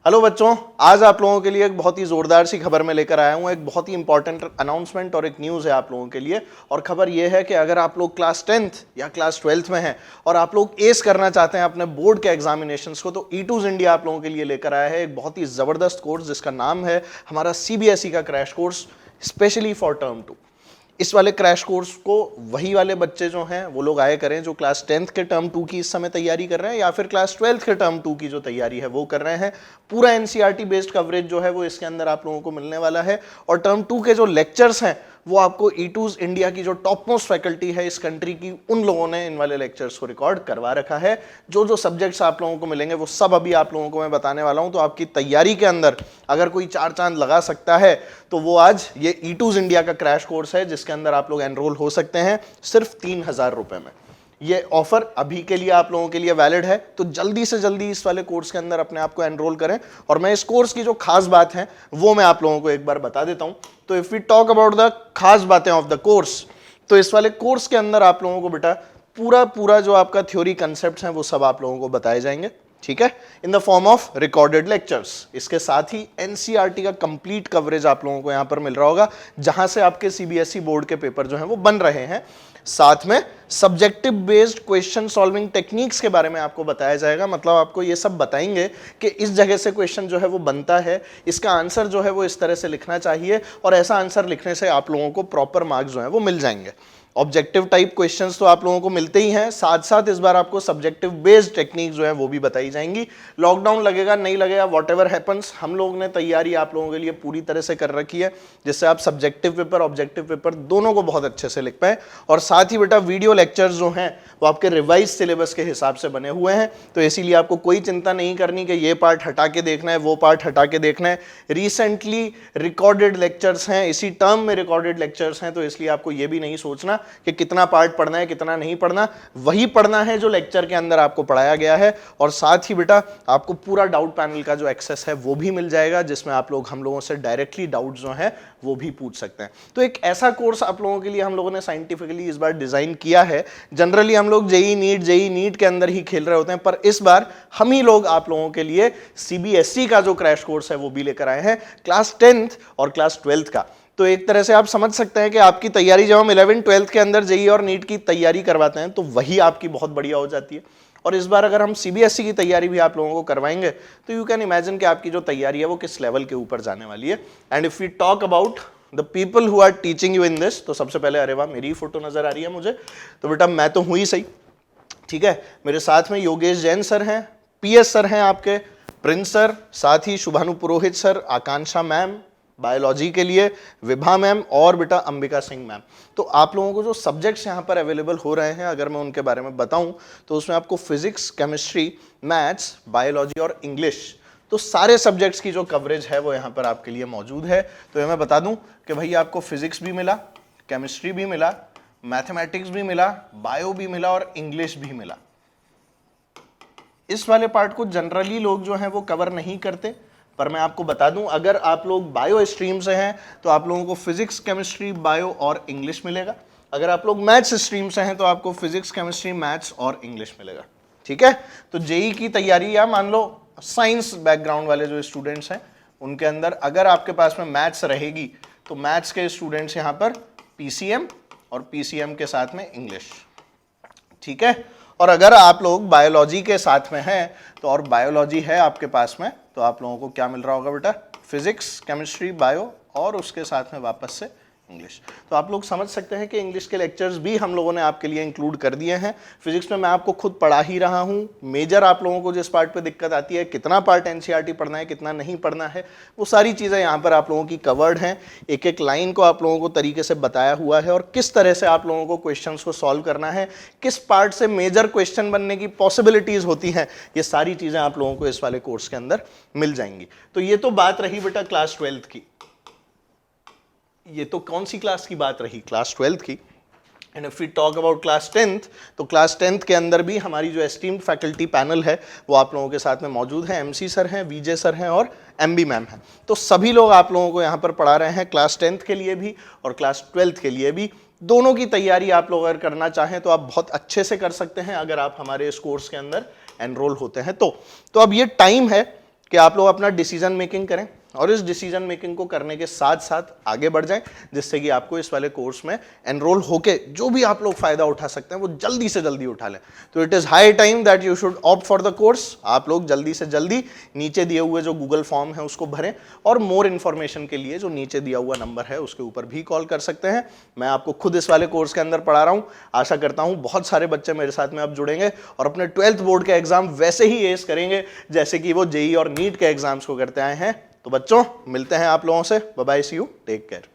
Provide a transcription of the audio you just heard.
Hello बच्चों, आज आप लोगों के लिए एक बहुत ही जोरदार सी खबर मैं लेकर आया हूँ। एक बहुत ही इंपॉर्टेंट अनाउंसमेंट और एक न्यूज़ है आप लोगों के लिए। और खबर यह है कि अगर आप लोग क्लास 10th या क्लास 12th में हैं और आप लोग एस करना चाहते हैं अपने बोर्ड के एग्जामिनेशंस को, तो E2 इंडिया आप लोगों के लिए लेकर आया है एक बहुत ही ज़बरदस्त कोर्स जिसका नाम है हमारा CBSE का crash course specially for term 2। इस वाले क्रैश कोर्स को वही वाले बच्चे जो हैं वो लोग आए करें जो क्लास 10th के टर्म 2 की इस समय तैयारी कर रहे हैं या फिर क्लास 12th के टर्म 2 की जो तैयारी है वो कर रहे हैं। पूरा एनसीईआरटी बेस्ड कवरेज जो है वो इसके अंदर आप लोगों को मिलने वाला है। और टर्म 2 के जो लेक्चर्स हैं वो आपको E2 इंडिया की जो टॉप मोस्ट फैकल्टी है इस कंट्री की, उन लोगों ने इन वाले लेक्चर्स को रिकॉर्ड करवा रखा है। जो जो सब्जेक्ट्स आप लोगों को मिलेंगे वो सब अभी आप लोगों को मैं बताने वाला हूं। तो आपकी तैयारी के अंदर अगर कोई चार चांद लगा सकता है तो वो आज ये E2 इंडिया का क्रैश कोर्स है जिसके अंदर आप लोग एनरोल हो सकते हैं सिर्फ 3,000 रुपए में। ये ऑफर अभी के लिए आप लोगों के लिए वैलिड है, तो जल्दी से जल्दी इस वाले कोर्स के अंदर अपने आप को एनरोल करें। और मैं इस कोर्स की जो खास बात है वो मैं आप लोगों को एक बार बता देता हूं। तो if we talk about the खास बातें ऑफ द कोर्स, तो इस वाले कोर्स के अंदर आप लोगों को बेटा पूरा पूरा जो आपका थ्योरी कंसेप्ट है वो सब आप लोगों को बताए जाएंगे, ठीक है, in the form of recorded lectures. इसके साथ ही एनसीईआरटी का कंप्लीट कवरेज आप लोगों को यहां पर मिल रहा होगा जहां से आपके सीबीएसई बोर्ड के पेपर जो हैं वो बन रहे हैं। साथ में subjective based question solving techniques के बारे में आपको बताया जाएगा। मतलब आपको ये सब बताएंगे कि इस जगह से क्वेश्चन जो है वो बनता है, इसका आंसर जो है वो इस तरह से लिखना चाहिए और ऐसा आंसर लिखने से आप लोगों को प्रॉपर मार्क्स जो है वो मिल जाएंगे। ऑब्जेक्टिव टाइप क्वेश्चंस तो आप लोगों को मिलते ही हैं, साथ साथ इस बार आपको सब्जेक्टिव बेस्ड टेक्निक जो है वो भी बताई जाएंगी। लॉकडाउन लगेगा नहीं लगेगा, व्हाटएवर हैपेंस, हम लोगों ने तैयारी आप लोगों के लिए पूरी तरह से कर रखी है जिससे आप सब्जेक्टिव पेपर ऑब्जेक्टिव पेपर दोनों को बहुत अच्छे से लिख पाए। और साथ ही बेटा वीडियो लेक्चर्स जो हैं वो आपके रिवाइज सिलेबस के हिसाब से बने हुए हैं, तो इसीलिए आपको कोई चिंता नहीं करनी कि ये पार्ट हटा के देखना है वो पार्ट हटा के देखना है। रिसेंटली रिकॉर्डेड लेक्चर्स हैं, इसी टर्म में रिकॉर्डेड लेक्चर्स हैं, तो इसलिए आपको ये भी नहीं सोचना कि कितना पार्ट पढ़ना है कितना नहीं पढ़ना, वही पढ़ना है जो लेक्चर के अंदर आपको पढ़ाया गया है। और साथ ही बेटा आपको पूरा डाउट पैनल का जो एक्सेस है वो भी मिल जाएगा जिसमें आप लोग हम लोगों से डायरेक्टली डाउट जो है वो भी पूछ सकते हैं। तो एक ऐसा कोर्स आप लोगों के लिए हम लोगों ने साइंटिफिकली इस बार डिजाइन किया है। जनरली हम लोग जेई नीट के अंदर ही खेल रहे होते हैं, पर इस बार हम ही लोग आप लोगों के लिए सीबीएसई का जो क्रैश कोर्स है वो भी लेकर आए हैं, क्लास 10th और क्लास 12th का। तो एक तरह से आप समझ सकते हैं कि आपकी तैयारी जब हम 11th 12th के अंदर जेई और नीट की तैयारी करवाते हैं तो वही आपकी बहुत बढ़िया हो जाती है। और इस बार अगर हम सीबीएसई की तैयारी भी आप लोगों को करवाएंगे तो यू कैन इमेजिन कि आपकी जो तैयारी है वो किस लेवल के ऊपर जाने वाली है। And if we talk about the people who are teaching you in this, तो सबसे पहले अरे वाह मेरी फोटो नजर आ रही है मुझे, तो बेटा मैं तो हूं ही सही, ठीक है। मेरे साथ में योगेश जैन सर हैं, पीएस सर हैं आपके, प्रिंस सर, साथ ही शुभानु पुरोहित सर, आकांक्षा मैम बायोलॉजी के लिए, विभा मैम और बेटा अंबिका सिंह मैम। तो आप लोगों को जो सब्जेक्ट्स यहाँ पर अवेलेबल हो रहे हैं अगर मैं उनके बारे में बताऊं तो उसमें आपको फिजिक्स, केमिस्ट्री, मैथ्स, बायोलॉजी और इंग्लिश, तो सारे सब्जेक्ट्स की जो कवरेज है वो यहाँ पर आपके लिए मौजूद है। तो ये मैं बता दूं कि भाई आपको फिजिक्स भी मिला, केमिस्ट्री भी मिला, मैथमेटिक्स भी मिला, बायो भी मिला और इंग्लिश भी मिला। इस वाले पार्ट को जनरली लोग जो है वो कवर नहीं करते, पर मैं आपको बता दूं अगर आप लोग बायो स्ट्रीम से हैं तो आप लोगों को फिजिक्स, केमिस्ट्री, बायो और इंग्लिश मिलेगा। अगर आप लोग मैथ्स स्ट्रीम से हैं तो आपको फिजिक्स, केमिस्ट्री, मैथ्स और इंग्लिश मिलेगा, ठीक है। तो जेई की तैयारी या मान लो साइंस बैकग्राउंड वाले जो स्टूडेंट्स हैं उनके अंदर अगर आपके पास में मैथ्स रहेगी तो मैथ्स के स्टूडेंट्स यहाँ पर पीसीएम और पीसीएम के साथ में इंग्लिश, ठीक है। और अगर आप लोग बायोलॉजी के साथ में हैं तो और बायोलॉजी है आपके पास में तो आप लोगों को क्या मिल रहा होगा बेटा, फिजिक्स, केमिस्ट्री, बायो और उसके साथ में वापस से इंग्लिश। तो आप लोग समझ सकते हैं कि इंग्लिश के लेक्चर्स भी हम लोगों ने आपके लिए इंक्लूड कर दिए हैं। फिजिक्स में मैं आपको खुद पढ़ा ही रहा हूँ। मेजर आप लोगों को जिस पार्ट पे दिक्कत आती है, कितना पार्ट एनसीईआरटी पढ़ना है कितना नहीं पढ़ना है, वो सारी चीज़ें यहाँ पर आप लोगों की कवर्ड हैं। एक एक लाइन को आप लोगों को तरीके से बताया हुआ है और किस तरह से आप लोगों को क्वेश्चन को सॉल्व करना है, किस पार्ट से मेजर क्वेश्चन बनने की पॉसिबिलिटीज़ होती हैं, ये सारी चीज़ें आप लोगों को इस वाले कोर्स के अंदर मिल जाएंगी। तो ये तो बात रही बेटा क्लास 12th की। ये तो कौन सी क्लास की बात रही, क्लास 12th की। And if we talk about class 10th, तो क्लास 10th के अंदर भी हमारी जो एस्टीम्ड फैकल्टी पैनल है वो आप लोगों के साथ में मौजूद है। एमसी सर हैं, वीजे सर हैं और एमबी मैम हैं। तो सभी लोग आप लोगों को यहाँ पर पढ़ा रहे हैं क्लास 10th के लिए भी और क्लास 12th के लिए भी। दोनों की तैयारी आप लोग अगर करना चाहें तो आप बहुत अच्छे से कर सकते हैं अगर आप हमारे इस कोर्स के अंदर एनरोल होते हैं तो अब ये टाइम है कि आप लोग अपना डिसीजन मेकिंग करें और इस डिसीजन मेकिंग को करने के साथ साथ आगे बढ़ जाएं, जिससे कि आपको इस वाले कोर्स में एनरोल होके जो भी आप लोग फायदा उठा सकते हैं वो जल्दी से जल्दी उठा लें। तो it is high time that you should opt for the course. आप लोग जल्दी से जल्दी नीचे दिए हुए जो गूगल फॉर्म है उसको भरें और मोर इन्फॉर्मेशन के लिए जो नीचे दिया हुआ नंबर है उसके ऊपर भी कॉल कर सकते हैं। मैं आपको खुद इस वाले कोर्स के अंदर पढ़ा रहा हूं। आशा करता हूं बहुत सारे बच्चे मेरे साथ में अब जुड़ेंगे और अपने 12th बोर्ड के एग्जाम वैसे ही एस करेंगे जैसे कि वो जेई और नीट के एग्जाम्स को करते आए हैं। तो बच्चों मिलते हैं आप लोगों से। Bye bye, see you, take care.